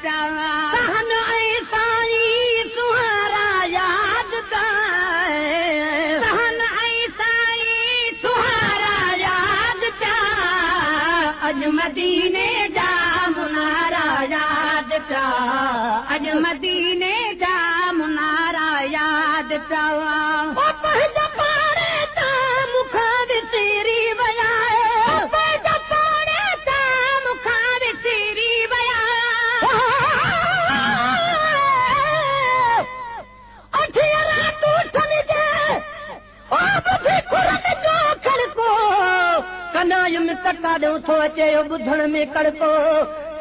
प्यावा सहन ऐसाई सुहारा याद पाए सहन ऐसाई सुहारा याद प्या अज मदीने जा मुनारा याद प्या अज मदीने जा मुनारा याद प्यावा थो अचे ॿुधण में कड़को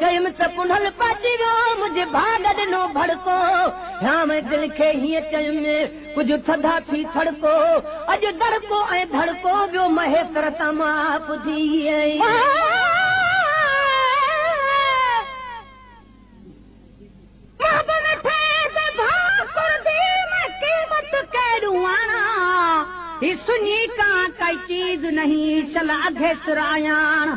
चयमि त पुनल पाची वियो मुंहिंजे भाग ॾिनो भड़को ध्यान दिल खे हीअं चयमि कुझु थधा थी थड़को अॼु दड़को ऐं धड़को वियो महेसर तां माफ़ थी सुनी का कई चीज नहीं सलाह सुरायान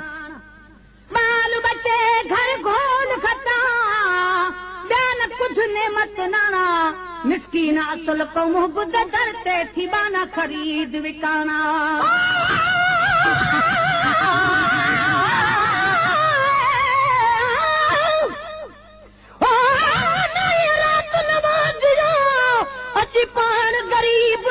बाल बच्चे घर घोल खता ॿियनि कुझु नेमत नाना मिसकीन असुल कौम ॿुध दर ते थी बाना ख़रीद विकाना अची पाण गरीब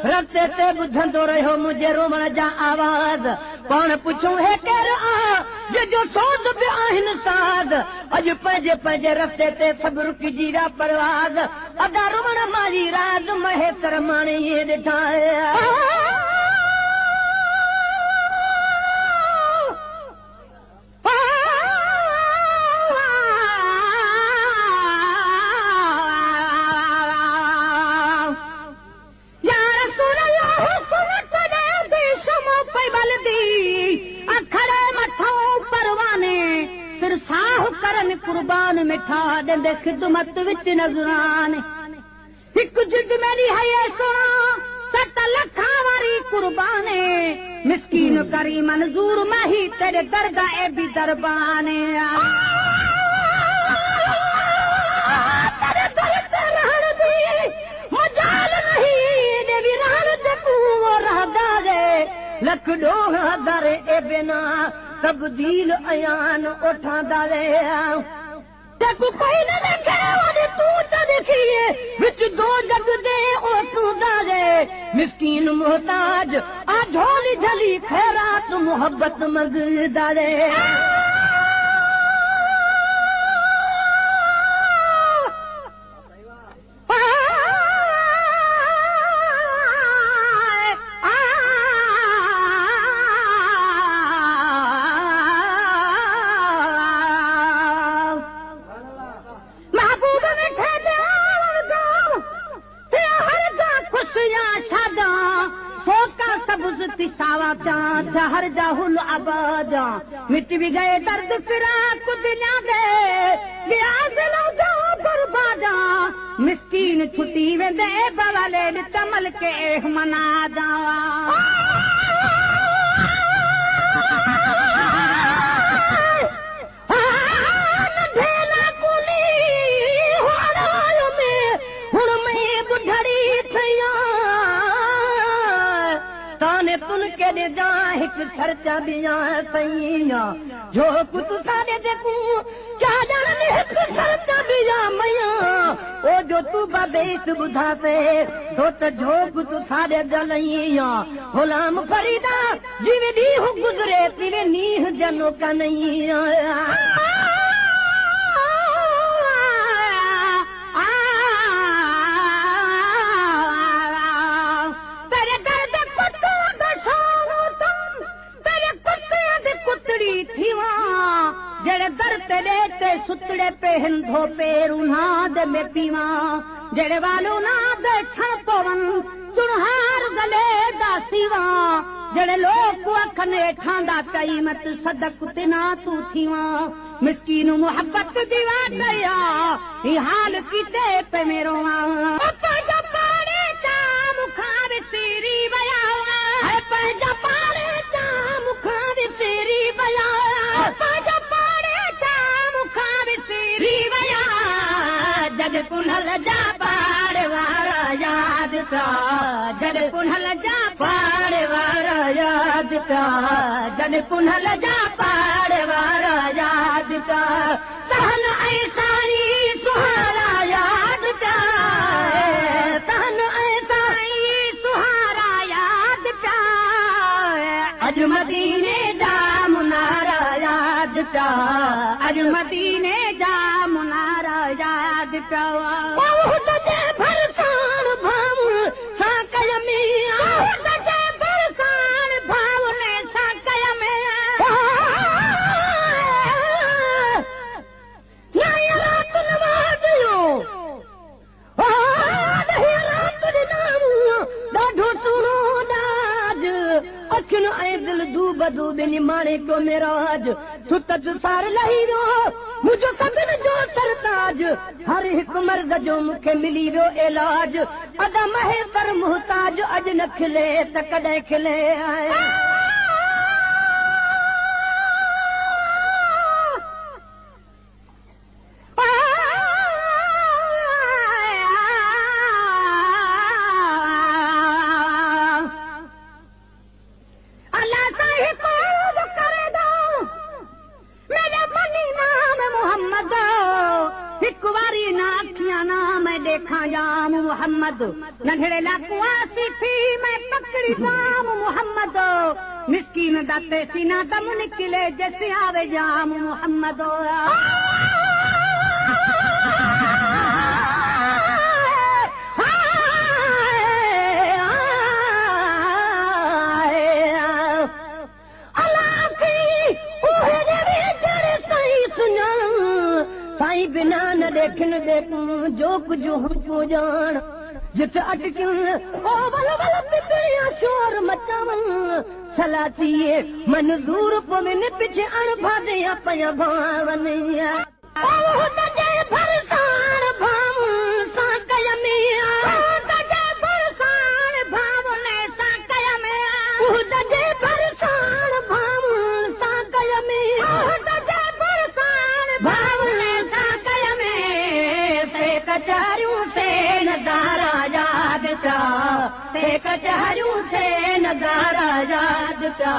रस्ते ते ॿुधंदो रहियो मुंहिंजे रोमण जा आवाज़ पाण पुछूं हे केरु आ जो सोच बि आहिनि साज़ अॼु पंहिंजे पंहिंजे रस्ते ते सभु रुकिजी विया परवाज़ अदा रोमण मारी राज महेसर माणे ॾिठा कुर्बान मिठा ॾंदे ख़िदमत विच नज़रान हिकु जिद मेरी है सुणा 7 लख वारी कुर्बाने मिसकीन करी मंज़ूर माही तेरे दरगाह बि दरबाने तेरे दर ते रहण दी मजाल नहीं देवी रहण जकू रहदा जे लख ॾोह हज़ार ए बिना तब्दील अयान उठांदा रे तू कोई न देखे वॾे तूं त देखिए विच दो जग दे ओ सूदा रे मिस्कीन मोहताज आ झोली झली खैरात मोहब्बत मंगदा रे हर जाहुल आबाद मिट भी गए दर्द फिराक दुनिया दे गया दिलों जा बर्बादा मिस्कीन छुटी वेंदे बवाले तमल के मना जा खर्चा बिया सैया जो कुछ सारे देखूं क्या जाने एक खर्चा बिया मैया ओ जो तू बदेस बुधा से तो जो कुछ सारे गलैया गुलाम फरीदा जिवे दी हो गुजरे तिवे नीह जनो का नहीं जड़े दर तेरे ते सुतड़े पे हिंदो पेरू नाद में पीवा जड़े वालू नाद छण पवन चुनहार गले दा सीवा जड़े लोग अखने ठांदा कई मत सदक तिना तू थीवा मिस्कीन मोहब्बत दीवा दया ये हाल कीते पे मेरो पंहिंजा पाड़े ता मुखार सीरी बया पंहिंजा पाड़े ता मुखार सीरी बया पंहिंजा पाड़े जॾ पुनल जा पाड़ वारा याद पिया जॾ पुनल जा पाड़ वारा याद पिया जॾ पुनल जा पाड़ वारा याद पिया सहन ऐं साईं सुहारा याद पिया सहन ऐं साईं सुहारा याद पिया अॼु मदीने जा मुनारा याद पिया अॼु मदीने जा मुनारा याद पिया बहुत जे भरसाण भाव सां कय में बहुत जे भरसाण भाव ने सां कय में ना रात नमाज़ यो रात ॾाढो सुहिणो ॾाज अखियुनि ऐं दिलि दू बदू ॿिन्ही माणे को मेराज छुत सार लही वियो मुंहिंजो सभिनि जो सरताज हर हिकु मर्ज़ जो मूंखे मिली वियो इलाज अदा महेसर मुहताज अॼु न खिले त कॾहिं खिले मोहम्मद नंढड़े लाकुआसी थी मैं पकड़ी जाम मोहम्मद मिस्कीन दाते सीना दम निकले जैसे आवे जाम मोहम्मद साईं बिना न देखन देखूं जो कुछ हो जान जिथे अटकिन ओ वल वल पितरिया शोर मचावन छलातीए मंजूर पवन पिछे अणभादिया पया भावनिया ओ तजे भरसाण भाव सां कय में तजे भरसाण भाव ने सां कय में ओ तजे भरसाण भाव सां कय में ओ तजे भरसाण भाव कचहरियों से नजारा याद पिया से कचहरियों से नजारा याद पिया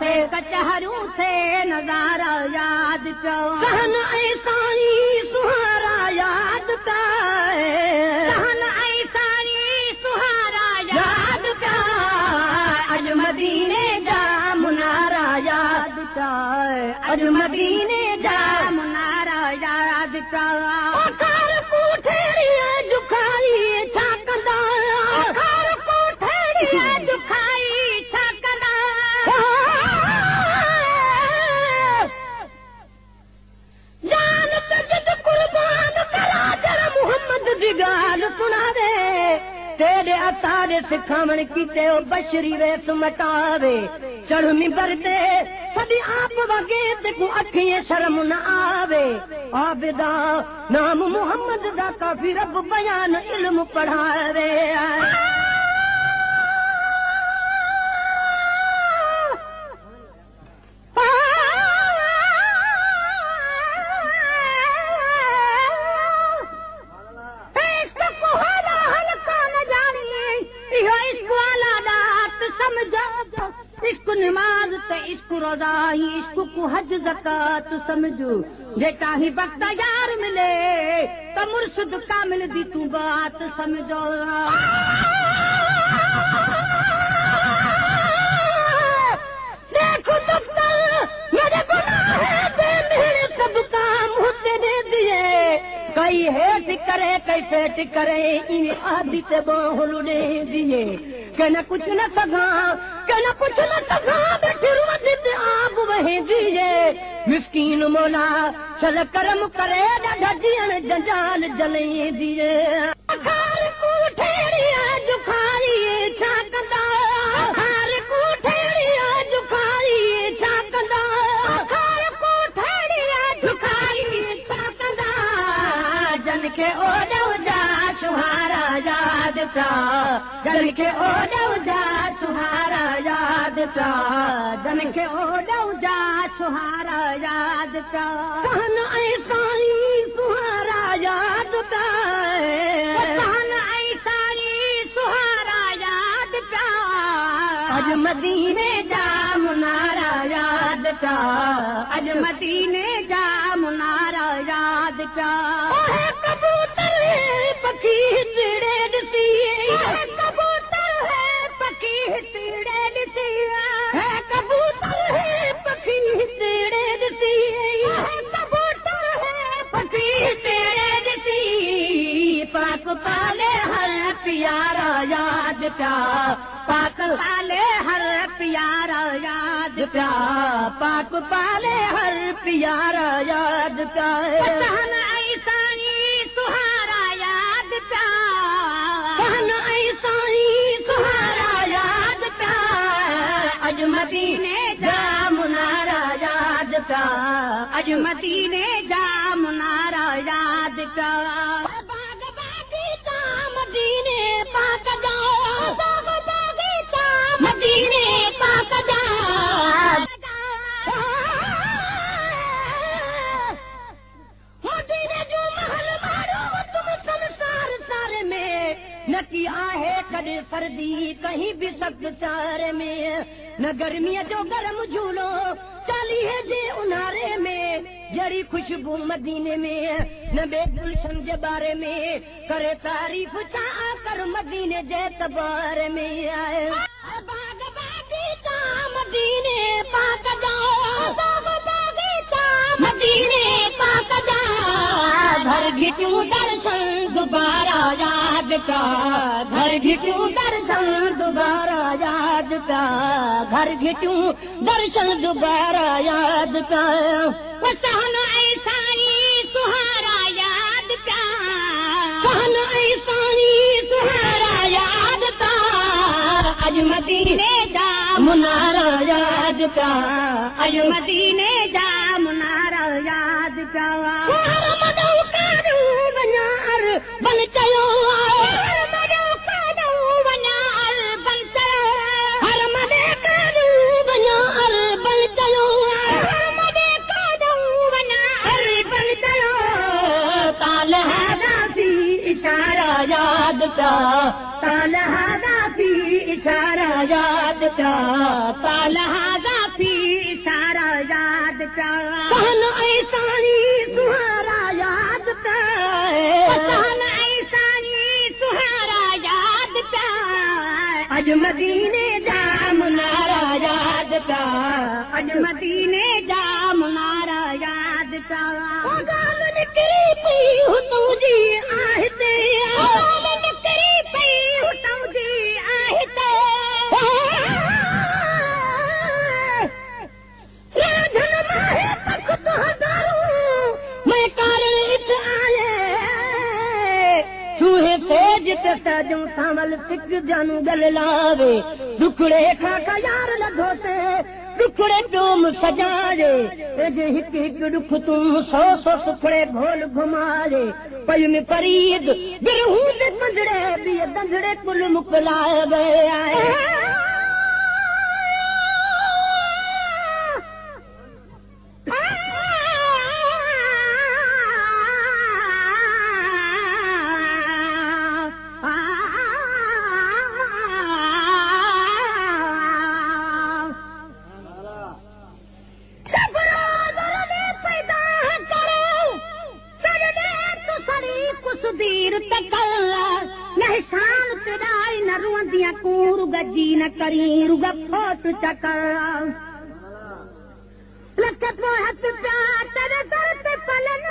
से कचहरियों से नजारा याद पिया सहन ऐं साईं सुहारा याद पिया सहन ऐं साईं सुहारा याद पिया अॼु मदीने जा मुनारा याद पिया अॼु मदीने जा मुनारा याद पिया तेरे असारे सिखावण कीते ओ बशरी वेस मटावे चढ़ मिंबर ते सदी आप वगे ते को अखिए शर्म न आवे आबिदा नाम मोहम्मद दा काफी रब बयान इल्म पढ़ावे इश्क नमाज ते इश्क रोजा ही इश्क को हज ज़कात समझो जे चाही वक्त यार मिले तो मुर्शिद कामिल दी तू बात समझो देखो दफ्तर मेरे गुनाह दे मेरे सब काम होते दे दिए कई हेठ करे कई पेट करे इन आदि ते बाहुल दे दिए के न कुछ न सगा के न कुछ न सगा बैठे रोज़ आप वही दिए मिस्कीन मौला चल करम करे ॾाढा जीअण जंजाल जले दिए खार को ठेड़िया जुखाई छा कंदा खार को ठेड़िया जुखाई छा कंदा खार को ठेड़िया जुखाई छा कंदा जन के ओॾो जा छुहारा याद पिया जन के ओॾो जा छुहारा याद पिया जन के ओॾो जा छुहारा याद पिया कहन ऐं साईं सुहारा याद प्या सुहारा याद प्या अज मदीने जा मुनारा याद प्या अज मदीने जा मुनारा याद प्या कबूतर पखी तीड़े ॾिसी कबूतर है पखी तीड़े ॾिसी है कबूतर है पखी तीड़े ॾिसी कबूतर है पखी तीड़े ॾिसी पाक पाले हर प्यारा याद प्या पाक पाले हर प्यारा याद प्या पाक पाले हर प्यारा याद प्या ऐसा सुहारा याद प्या ऐसा सुहारा याद प्या अज मदीने जा मुनारा याद प्या अज मदीने जा मुनारा याद प्या मदीने पाक जाओ मदीने पाक जाओ मदीने जो महल मारो तुम संसार सारे में न की आहे कॾहिं सर्दी कहीं भी सख्त चारे में न गर्मीअ जो गरम झूलो चालीहे जे उन्हारे में जड़ी खुशबू मदीने में न बे गुलशन जे बारे में करे तारीफ चा कर मदीने जे तबारे में आए बाग बागीचा मदीने पाक जाओ मदीने पाक जाओ घर घिटूं दर्शन दोबारा याद का घर घिटूं दर्शन दोबारा याद का घर घिटूं दर्शन दोबारा याद का सहन ऐसा सुहारा याद का सहन ऐसा सुहारा याद का अज मदीने जा मुनारा याद का अज मदीने जा मुनारा याद का बन चलो इशारा याद प्या तालहादा फी इशारा याद प्या तालहादा फी इशारा याद प्या सहन ऐसा सुहारा याद प्या सहन ऐसा सुहारा याद प्या अज मदीने जा मुनारा याद प्या अज मदीने जा मुनारा याद प्या गाल निकरी पई हो तुझी आहते गाल निकरी पई हो तुझी आहते राजन माहे तक तो हजारू मैं कारण इत आए चूहे से जित सजू सावल फिक जानू गल लावे दुखड़े खाका यार लधोते दुखड़े तुम सजाए जे हिक हिक दुख तुम सौ सौ सुखड़े भोल घुमाए पई में फरीद बिरहूं दे पंजड़े भी दंजड़े कुल मुकलाए गए आए शान पिराई न रुंदियां कूर गजी न करी रुग फोट चकर लख पोहत प्या तेरे दर ते पलन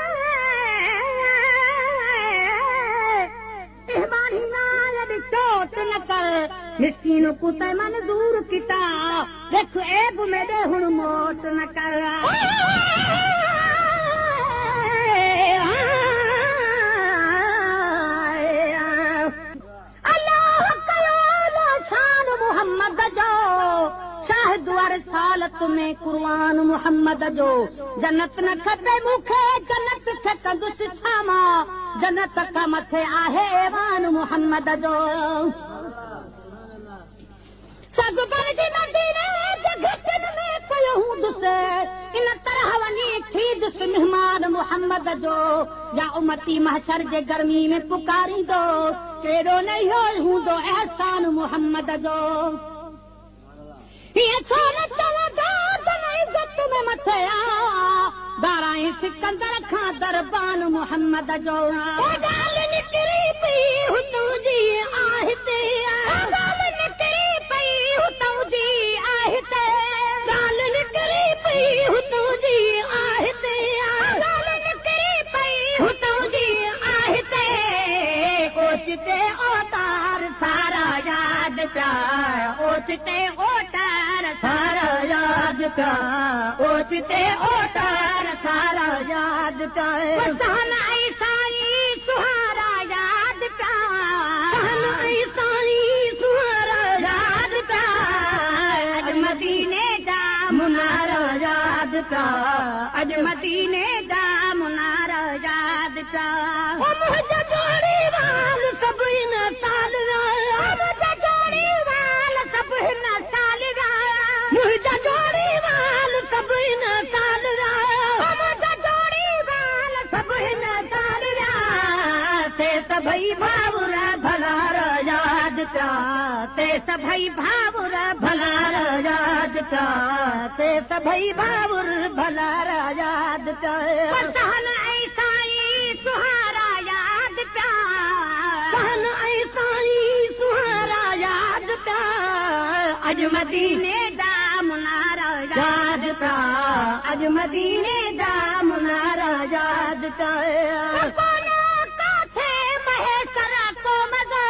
इहबानी नाल चोट न कर मिस्कीन को ते मन दूर किता देख ऐब मेरे हुण मोट न कर मोहम्मद जो शाहिद रसालत में कुर्बान मोहम्मद जो जन्नत न खपे मूंखे जन्नत खे कंदुसि छामा जन्नत खां मथे आहे ऐवान मोहम्मद जो सग बरदी मदीने जगतन में कयो दुस इन तरह वनी थी दुस मेहमान मोहम्मद मोहम्मद जो या उमती महशर जे गर्मी में पुकारींदो केड़ो नहीं हो हूंदो एहसान मोहम्मद जो ये छो न चवंदा तन इज्जत में मथे दाराई सिकंदर खां दरबान मोहम्मद जो गाल निकरी पई हुतू जी आहते गाल निकरी पई हुतू जी आहते गाल निकरी पई हुतू जी आहते गाल निकरी पई हुतू जी आहते ओचते ओतार सारा याद प्यार ओचते ओतार सारा याद प्यार ओचते ओतार सारा याद प्यार सहन ऐसाई सुहारा याद प्यार सहन ऐसाई सुहारा याद प्यार अज मदीने जा मुनारा याद प्यार अज मदीने जा मुनारा याद प्यार मुझे जोड़ी वाल सब इन साल मुझे जोड़ी वाल सब इन साल मुझे जोड़ी वाल सब इन साल मुझे जोड़ी वाल सब इन साल से सभई भावुर भलार याद प्यार से सभई भावुर भलार याद प्यार से सभई भावुर भलार याद प्यार सहन ऐसाई सुहारा याद प्यार सहन ऐसाई सुहारा याद प्यार अज मदीने दा मुनारा याद प्यार अज मदीने दा मुनारा याद प्यार काथे महेसर को मदो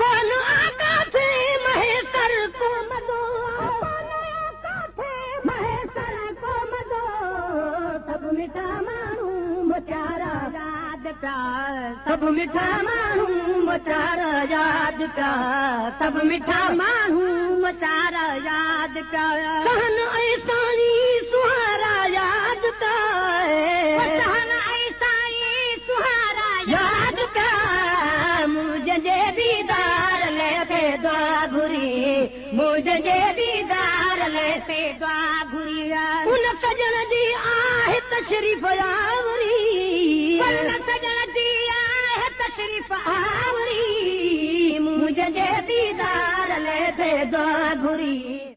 बोलो काथे महेसर को मदो काथे महेसर को मदो सब मिठा मानू मोचारा याद प्यार सब मिठा मानू मोचारा याद प्यार सब मिठा मानू मोचारा याद प्यार सहन ऐसानी सुहारा याद प्यार सहन ऐसानी सुहारा याद प्यार मुझे दीदार लेते दुआ घुरी मुझे दीदार लेते दुआ घुरी उन सजन जी आहे तशरीफ आवरी उन सजन जी आहे तशरीफ आवरी मुझे दीदार लेते दुआ घुरी